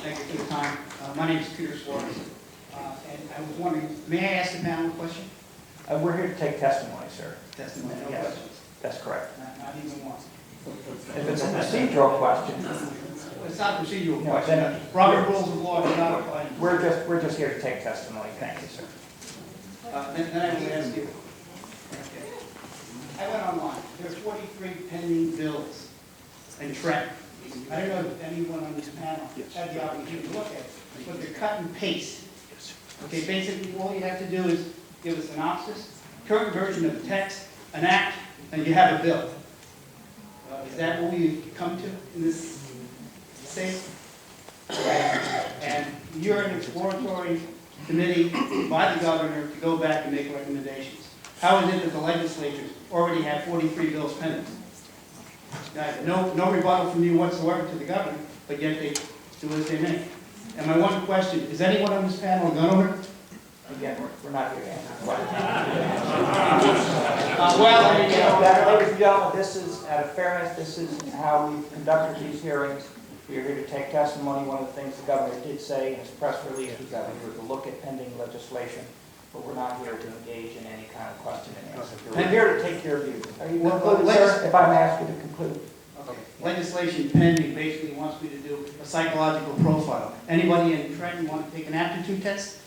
Thank you for your time. My name is Peter Suarez, and I was wondering, may I ask the panel a question? We're here to take testimony, sir. Testimony, no Yes, questions. that's correct. Not even one. If it's a procedural question, It's not a procedural No, question. then- Robert rules of law do not apply. we're just here to take testimony. Thank you, sir. Then I will ask you. Okay. I went online. There are 43 pending bills in Trent. I don't know if anyone on this panel had the opportunity to look at it, but they're cut and paste. Okay, basically all you have to do is give a synopsis, current version of the text, an act, and you have a bill. Is that what we've come to in this state? And you're an exploratory committee by the governor to go back and make recommendations. How is it that the legislatures already have 43 bills pending? No rebuttal from you whatsoever to the governor, but yet they do as they may. And my one question, is anyone on this panel a gun owner? Again, we're not here to answer questions. Well, I mean, you know, Ladies and gentlemen, this is, out of fairness, this is how we've conducted these hearings. We're here to take testimony. One of the things the governor did say in his press release was that we were to look at pending legislation, but we're not here to engage in any kind of question and answer. We're here to take your view. Are you concluded, sir? If I may ask you to conclude. okay. Legislation pending basically wants me to do a psychological profile. Anybody in Trenton want to take an aptitude test?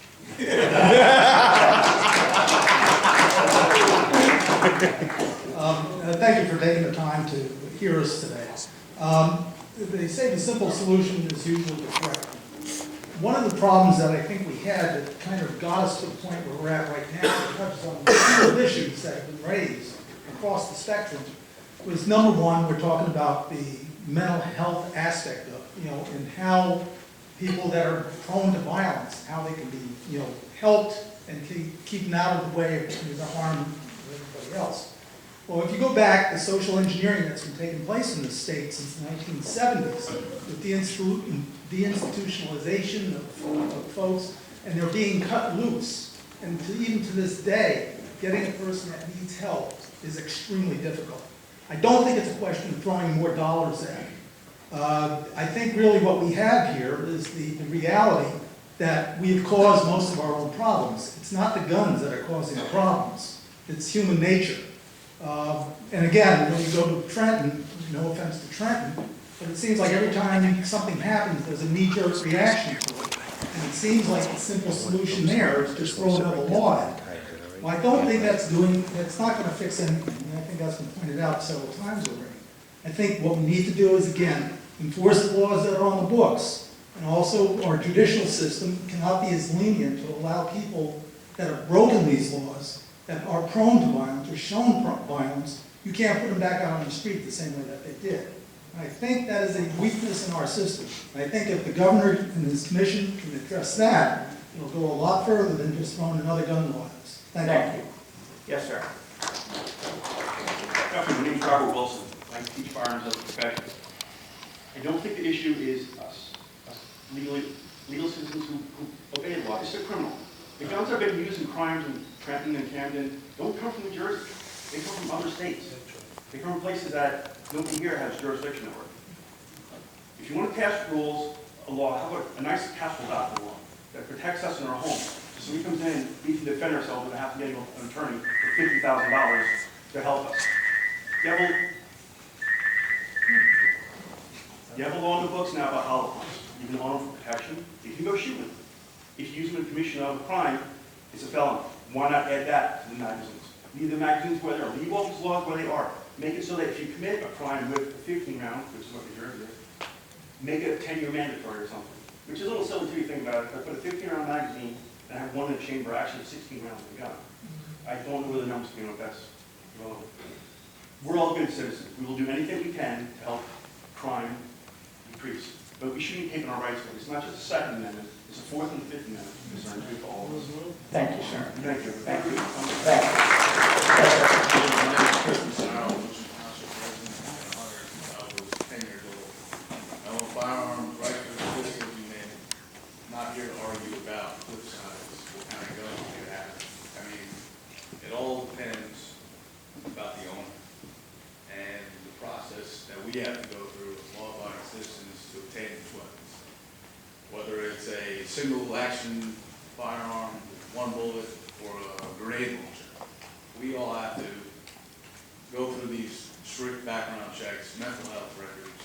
Thank you for taking the time to hear us today. They say the simple solution is usually the correct one. One of the problems that I think we had that kind of got us to the point where we're at right now, touches on the number of issues that have been raised across the spectrum, was number one, we're talking about the mental health aspect of, and how people that are prone to violence, how they can be, helped and keep them out of the way of the harm to everybody else. Well, if you go back, the social engineering that's been taking place in the state since the 1970s, with the institutionalization of folks, and they're being cut loose, and even to this day, getting a person that needs help is extremely difficult. I don't think it's a question of throwing more dollars at it. I think really what we have here is the reality that we've caused most of our own problems. It's not the guns that are causing the problems. It's human nature. And again, when you go to Trenton, no offense to Trenton, but it seems like every time something happens, there's a knee-jerk reaction to it. And it seems like the simple solution there is just throw another law in. Well, I don't think that's not going to fix anything. And I think that's been pointed out several times already. I think what we need to do is, again, enforce the laws that are on the books. And also, our judicial system cannot be as lenient to allow people that have broken these laws, that are prone to violence or shown violence, you can't put them back out on the street the same way that they did. And I think that is a weakness in our system. And I think if the governor and his commission can address that, it'll go a lot further than just throwing another gun law at us. Thank you. Yes, sir. My name is Robert Wilson. I teach firearms as a profession. I don't think the issue is us legal citizens who obey the law. It's the criminal. The guns that have been used in crimes in Trenton and Camden don't come from New Jersey. They come from other states. They come from places that nobody here has jurisdiction over. If you want to pass rules, a law, how about a nice castle doctrine law that protects us in our home? So somebody comes in, we can defend ourselves without having to get an attorney for $50,000 to help us. You have a law in the books now about hollow points. You can own them for protection. You can go shoot them. If you use them in commission of a crime, it's a felony. Why not add that to the magazines? Leave the magazines where they are. Leave all these laws where they are. Make it so that if you commit a crime with a 15 round, which is what New Jersey is, make it a 10-year mandatory or something. Which is a little silly to think about it. If I put a 15-round magazine and I have one in the chamber, actually 16 rounds in the gun. I don't know where the numbers came up. That's relevant. We're all good citizens. We will do anything we can to help crime decrease. But we shouldn't be taking our rights away. It's not just the Second Amendment, it's the Fourth and the Fifth Amendment concerns me for all of us. Thank you, sir. Thank you. Thank you. Thank you. Yes, sir. My name is Chris Christie. I was Township President. I was 10 years old. I own firearms, rifles, pistols, you name it. Not here to argue about flip sides, what kind of guns you can have. I mean, it all depends about the owner and the process that we have to go through as law-abiding citizens to obtain these weapons. a single action firearm with one bullet or a grenade launcher. We all have to go through these strict background checks, mental health records,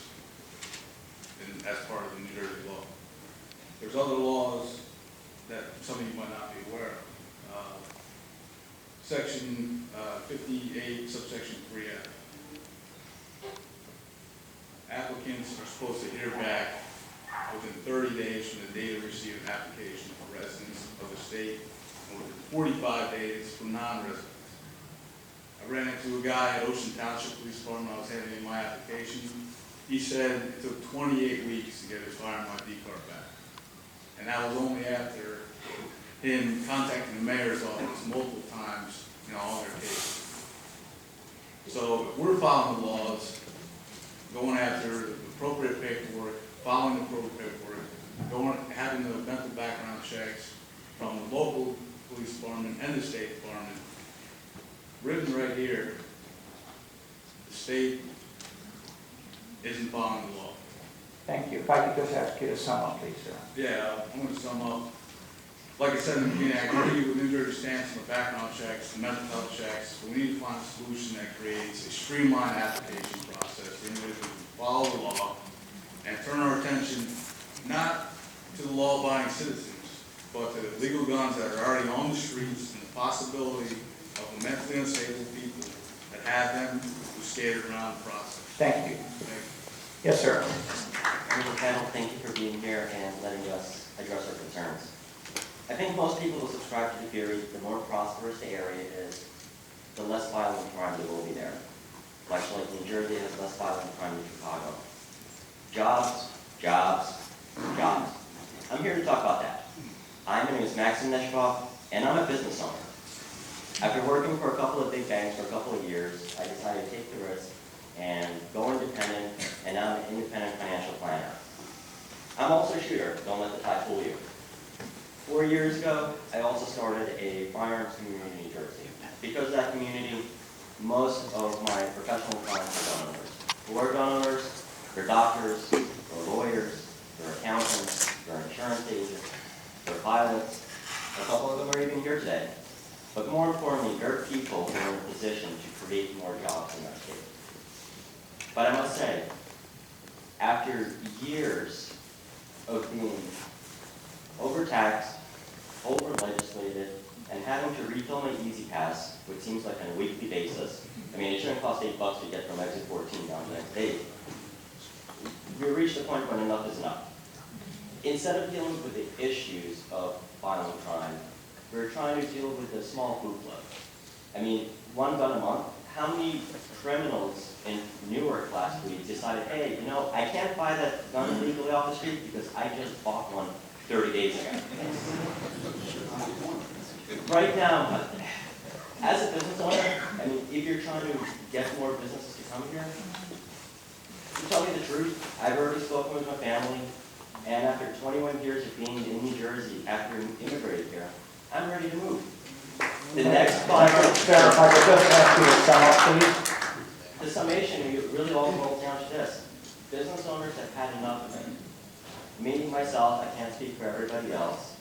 and as part of the New Jersey law. There's other laws that some of you might not be aware of. Section 58, subsection 3F. Applicants are supposed to hear back within 30 days from the date of receipt of application for residents of the state, and within 45 days from non-residents. I ran into a guy at Ocean Township Police Department. I was handing in my application. He said it took 28 weeks to get his firearm ID card back. And that was only after him contacting the mayor's office multiple times, on their cases. So if we're following the laws, going after the appropriate paperwork, following the appropriate paperwork, having the mental background checks from the local police department and the state department, written right here, the state isn't following the law. Thank you. If I could just ask you to sum up, please, sir. Yeah, I'm going to sum up. Like I said in the beginning, I agree with New Jersey stance on the background checks, the mental health checks. We need to find a solution that creates a streamlined application process for individuals who follow the law and turn our attention not to the law-abiding citizens, but to the legal guns that are already on the streets and the possibility of the mentally unstable people that have them who skated around the process. Thank you. Thank you. Yes, sir. Member panel, thank you for being here and letting us address our concerns. I think most people will subscribe to the theory the more prosperous the area is, the less violent crime there will be there. Much like New Jersey has less violent crime than Chicago. Jobs, jobs, jobs. I'm here to talk about that. My name is Maxim Neshkov, and I'm a business owner. After working for a couple of big banks for a couple of years, I decided to take the risk and go independent, and now I'm an independent financial planner. I'm also a shooter, don't let the tie fool you. 4 years ago, I also started a firearms community in New Jersey. Because of that community, most of my professional clients are gun owners. Who are gun owners? They're doctors, they're lawyers, they're accountants, they're insurance agents, they're pilots. A couple of them are even here today. But more importantly, they're people who are in a position to create more jobs in our state. But I must say, after years of being overtaxed, over-legislated, and having to refill my Easy Pass, which seems like on a weekly basis. I mean, it shouldn't cost $8 to get from exit 14 down to the next 8. We reached a point when enough is enough. Instead of dealing with the issues of violent crime, we're trying to deal with the small food flow. I mean, one gun a month. How many criminals in Newark last week decided, hey, I can't buy that gun illegally off the street because I just bought one 30 days ago. Right now, as a business owner, I mean, if you're trying to get more businesses to come here, to tell me the truth, I've already spoken with my family, and after 21 years of being in New Jersey, after immigrating here, I'm ready to move. The next 5 years. Sir, if I could just ask you to sum up, please. The summation really all boils down to this. Business owners have had enough of it. Me, myself, I can't speak for everybody else.